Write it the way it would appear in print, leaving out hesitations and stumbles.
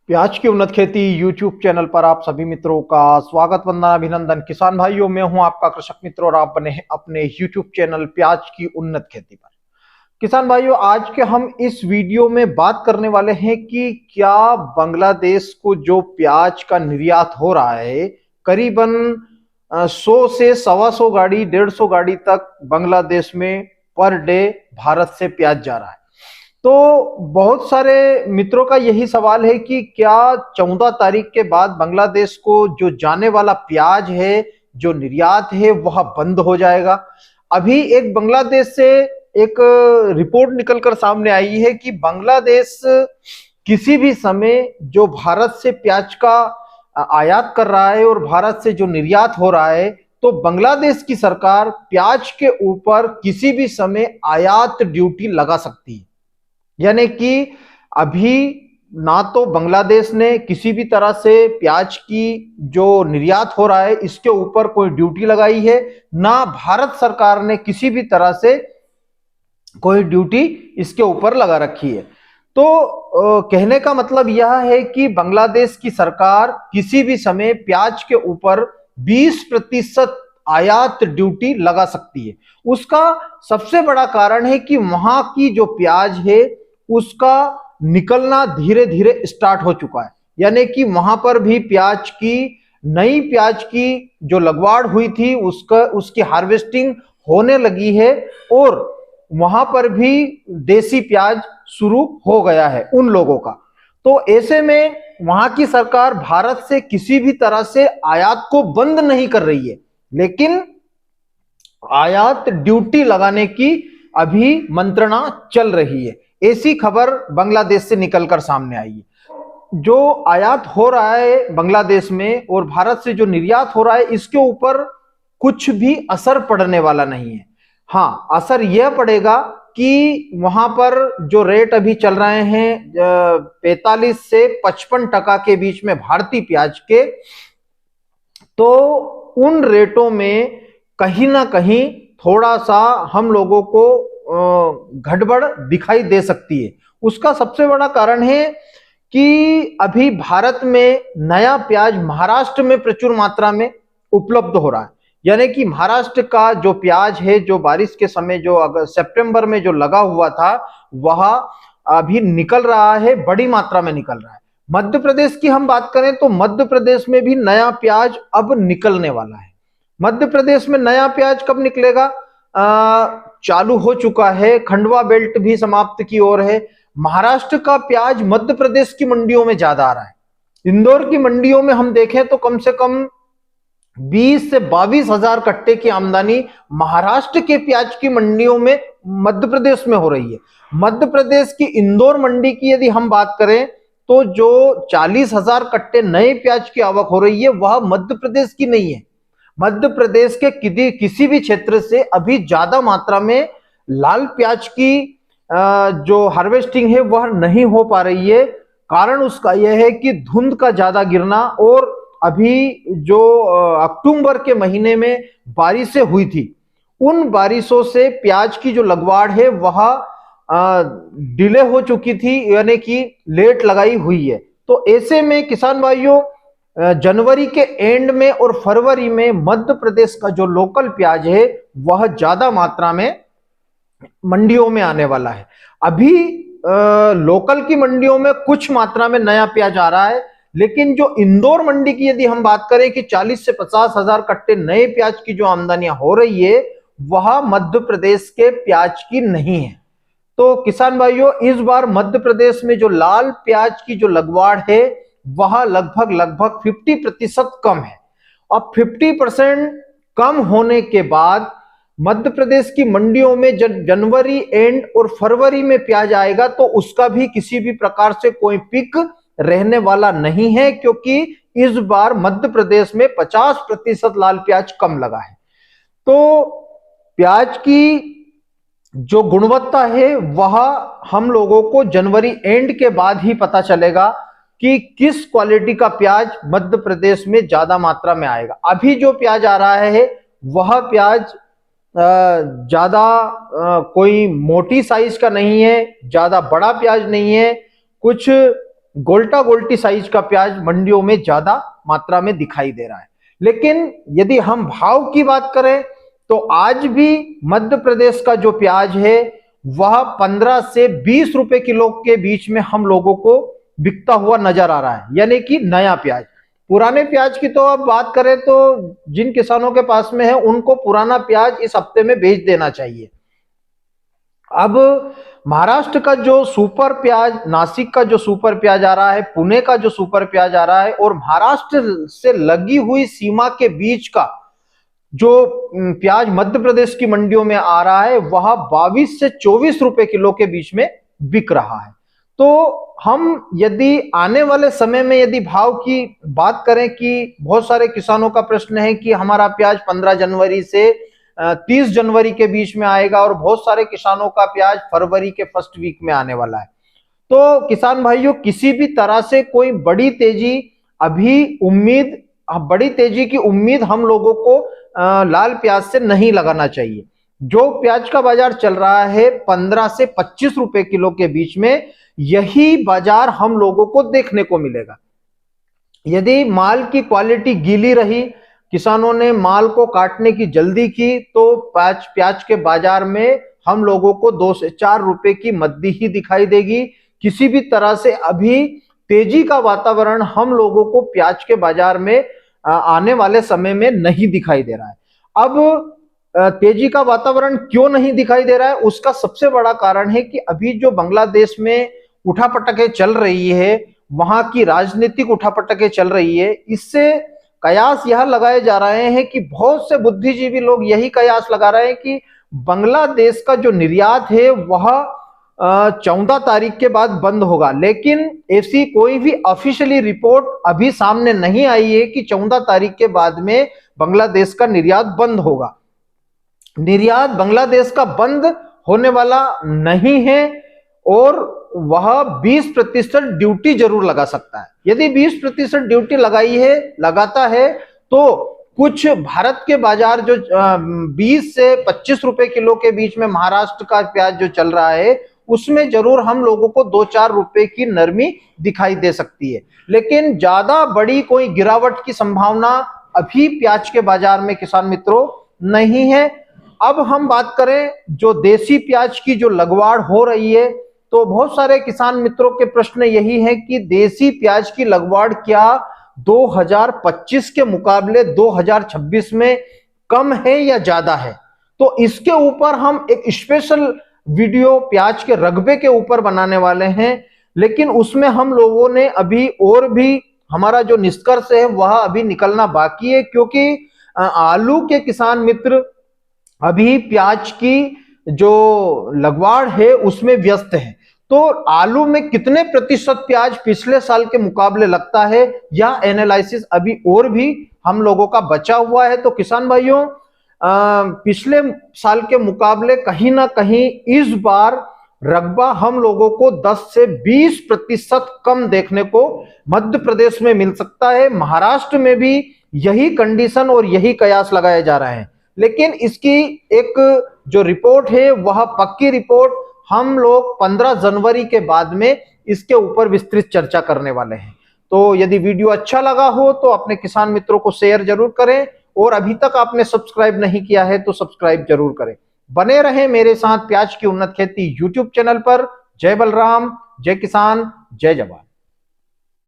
प्याज की उन्नत खेती यूट्यूब चैनल पर आप सभी मित्रों का स्वागत वंदना अभिनंदन। किसान भाइयों, मैं हूं आपका कृषक मित्र और आप बने हैं अपने यूट्यूब चैनल प्याज की उन्नत खेती पर। किसान भाइयों, आज के हम इस वीडियो में बात करने वाले हैं कि क्या बांग्लादेश को जो प्याज का निर्यात हो रहा है, करीबन 100 से 125 गाड़ी 150 गाड़ी तक बांग्लादेश में पर डे भारत से प्याज जा रहा है। तो बहुत सारे मित्रों का यही सवाल है कि क्या 14 तारीख के बाद बांग्लादेश को जो जाने वाला प्याज है, जो निर्यात है, वह बंद हो जाएगा। अभी एक बांग्लादेश से एक रिपोर्ट निकलकर सामने आई है कि बांग्लादेश किसी भी समय जो भारत से प्याज का आयात कर रहा है और भारत से जो निर्यात हो रहा है, तो बांग्लादेश की सरकार प्याज के ऊपर किसी भी समय आयात ड्यूटी लगा सकती है। यानी कि अभी ना तो बांग्लादेश ने किसी भी तरह से प्याज की जो निर्यात हो रहा है इसके ऊपर कोई ड्यूटी लगाई है, ना भारत सरकार ने किसी भी तरह से कोई ड्यूटी इसके ऊपर लगा रखी है। तो कहने का मतलब यह है कि बांग्लादेश की सरकार किसी भी समय प्याज के ऊपर 20% आयात ड्यूटी लगा सकती है। उसका सबसे बड़ा कारण है कि वहां की जो प्याज है उसका निकलना धीरे धीरे स्टार्ट हो चुका है। यानी कि वहां पर भी नई प्याज की जो लगवाड़ हुई थी उसकी हार्वेस्टिंग होने लगी है और वहां पर भी देसी प्याज शुरू हो गया है उन लोगों का। तो ऐसे में वहां की सरकार भारत से किसी भी तरह से आयात को बंद नहीं कर रही है, लेकिन आयात ड्यूटी लगाने की अभी मंत्रणा चल रही है। ऐसी खबर बांग्लादेश से निकलकर सामने आई है। जो आयात हो रहा है बांग्लादेश में और भारत से जो निर्यात हो रहा है, इसके ऊपर कुछ भी असर पड़ने वाला नहीं है। हाँ, असर यह पड़ेगा कि वहां पर जो रेट अभी चल रहे हैं 45 से 55% के बीच में भारतीय प्याज के, तो उन रेटों में कहीं ना कहीं थोड़ा सा हम लोगों को गड़बड़ दिखाई दे सकती है। उसका सबसे बड़ा कारण है कि अभी भारत में नया प्याज महाराष्ट्र में प्रचुर मात्रा में उपलब्ध हो रहा है। यानी कि महाराष्ट्र का जो प्याज है, जो बारिश के समय जो अगर सितंबर में जो लगा हुआ था, वह अभी निकल रहा है, बड़ी मात्रा में निकल रहा है। मध्य प्रदेश की हम बात करें तो मध्य प्रदेश में भी नया प्याज अब निकलने वाला है। मध्य प्रदेश में नया प्याज कब निकलेगा? चालू हो चुका है, खंडवा बेल्ट भी समाप्त की ओर है। महाराष्ट्र का प्याज मध्य प्रदेश की मंडियों में ज्यादा आ रहा है। इंदौर की मंडियों में हम देखें तो कम से कम 20 से 22 हजार कट्टे की आमदनी महाराष्ट्र के प्याज की मंडियों में मध्य प्रदेश में हो रही है। मध्य प्रदेश की इंदौर मंडी की यदि हम बात करें तो जो 40,000 कट्टे नए प्याज की आवक हो रही है, वह मध्य प्रदेश की नहीं है। मध्य प्रदेश के किसी भी क्षेत्र से अभी ज्यादा मात्रा में लाल प्याज की जो हार्वेस्टिंग है वह नहीं हो पा रही है। कारण उसका यह है कि धुंध का ज्यादा गिरना और अभी जो अक्टूबर के महीने में बारिशें हुई थी, उन बारिशों से प्याज की जो लगवाड़ है वह डिले हो चुकी थी, यानी कि लेट लगाई हुई है। तो ऐसे में किसान भाइयों, जनवरी के एंड में और फरवरी में मध्य प्रदेश का जो लोकल प्याज है वह ज्यादा मात्रा में मंडियों में आने वाला है। अभी लोकल की मंडियों में कुछ मात्रा में नया प्याज आ रहा है, लेकिन जो इंदौर मंडी की यदि हम बात करें कि 40 से 50 हजार कट्टे नए प्याज की जो आमदनियां हो रही है, वह मध्य प्रदेश के प्याज की नहीं है। तो किसान भाइयों, इस बार मध्य प्रदेश में जो लाल प्याज की जो लगवाड़ है वह लगभग 50% कम है। अब 50% कम होने के बाद मध्य प्रदेश की मंडियों में जब जनवरी एंड और फरवरी में प्याज आएगा तो उसका भी किसी भी प्रकार से कोई पिक रहने वाला नहीं है, क्योंकि इस बार मध्य प्रदेश में 50% लाल प्याज कम लगा है। तो प्याज की जो गुणवत्ता है वह हम लोगों को जनवरी एंड के बाद ही पता चलेगा कि किस क्वालिटी का प्याज मध्य प्रदेश में ज्यादा मात्रा में आएगा। अभी जो प्याज आ रहा है वह प्याज ज्यादा कोई मोटी साइज का नहीं है, ज्यादा बड़ा प्याज नहीं है, कुछ गोल्टा गोल्टी साइज का प्याज मंडियों में ज्यादा मात्रा में दिखाई दे रहा है। लेकिन यदि हम भाव की बात करें तो आज भी मध्य प्रदेश का जो प्याज है वह 15 से 20 रुपए किलो के बीच में हम लोगों को बिकता हुआ नजर आ रहा है, यानी कि नया प्याज। पुराने प्याज की तो अब बात करें तो जिन किसानों के पास में है उनको पुराना प्याज इस हफ्ते में बेच देना चाहिए। अब महाराष्ट्र का जो सुपर प्याज, नासिक का जो सुपर प्याज आ रहा है, पुणे का जो सुपर प्याज आ रहा है और महाराष्ट्र से लगी हुई सीमा के बीच का जो प्याज मध्य प्रदेश की मंडियों में आ रहा है वह 22 से 24 रुपए किलो के बीच में बिक रहा है। तो हम यदि आने वाले समय में यदि भाव की बात करें कि बहुत सारे किसानों का प्रश्न है कि हमारा प्याज 15 जनवरी से 30 जनवरी के बीच में आएगा और बहुत सारे किसानों का प्याज फरवरी के फर्स्ट वीक में आने वाला है। तो किसान भाइयों, किसी भी तरह से कोई बड़ी तेजी की उम्मीद हम लोगों को लाल प्याज से नहीं लगाना चाहिए। जो प्याज का बाजार चल रहा है 15 से 25 रुपए किलो के बीच में, यही बाजार हम लोगों को देखने को मिलेगा। यदि माल की क्वालिटी गीली रही, किसानों ने माल को काटने की जल्दी की, तो प्याज के बाजार में हम लोगों को 2 से 4 रुपए की मद्दी ही दिखाई देगी। किसी भी तरह से अभी तेजी का वातावरण हम लोगों को प्याज के बाजार में आने वाले समय में नहीं दिखाई दे रहा है। अब तेजी का वातावरण क्यों नहीं दिखाई दे रहा है, उसका सबसे बड़ा कारण है कि अभी जो बांग्लादेश में उठापटकें चल रही है, वहां की राजनीतिक उठापटकें चल रही है। इससे कयास यह लगाए जा रहे हैं कि बहुत से बुद्धिजीवी लोग यही कयास लगा रहे हैं कि बांग्लादेश का जो निर्यात है वह 14 तारीख के बाद बंद होगा। लेकिन ऐसी कोई भी ऑफिशियली रिपोर्ट अभी सामने नहीं आई है कि 14 तारीख के बाद में बांग्लादेश का निर्यात बंद होगा। निर्यात बांग्लादेश का बंद होने वाला नहीं है और वह 20% ड्यूटी जरूर लगा सकता है। यदि 20% ड्यूटी लगाता है तो कुछ भारत के बाजार जो 20 से 25 रुपए किलो के बीच में महाराष्ट्र का प्याज जो चल रहा है उसमें जरूर हम लोगों को 2-4 रुपए की नरमी दिखाई दे सकती है। लेकिन ज्यादा बड़ी कोई गिरावट की संभावना अभी प्याज के बाजार में किसान मित्रों नहीं है। अब हम बात करें जो देसी प्याज की जो लगवाड़ हो रही है, तो बहुत सारे किसान मित्रों के प्रश्न यही है कि देसी प्याज की लगवाड़ क्या 2025 के मुकाबले 2026 में कम है या ज्यादा है। तो इसके ऊपर हम एक स्पेशल वीडियो प्याज के रकबे के ऊपर बनाने वाले हैं। लेकिन उसमें हम लोगों ने अभी और भी हमारा जो निष्कर्ष है वह अभी निकलना बाकी है, क्योंकि आलू के किसान मित्र अभी प्याज की जो लगवाड़ है उसमें व्यस्त है। तो आलू में कितने प्रतिशत प्याज पिछले साल के मुकाबले लगता है, यह एनालिसिस अभी और भी हम लोगों का बचा हुआ है। तो किसान भाइयों, पिछले साल के मुकाबले कहीं ना कहीं इस बार रकबा हम लोगों को 10 से 20% कम देखने को मध्य प्रदेश में मिल सकता है। महाराष्ट्र में भी यही कंडीशन और यही कयास लगाए जा रहे हैं। लेकिन इसकी एक जो रिपोर्ट है वह पक्की रिपोर्ट हम लोग 15 जनवरी के बाद में इसके ऊपर विस्तृत चर्चा करने वाले हैं। तो यदि वीडियो अच्छा लगा हो तो अपने किसान मित्रों को शेयर जरूर करें और अभी तक आपने सब्सक्राइब नहीं किया है तो सब्सक्राइब जरूर करें। बने रहें मेरे साथ प्याज की उन्नत खेती यूट्यूब चैनल पर। जय बलराम, जय किसान, जय जवान।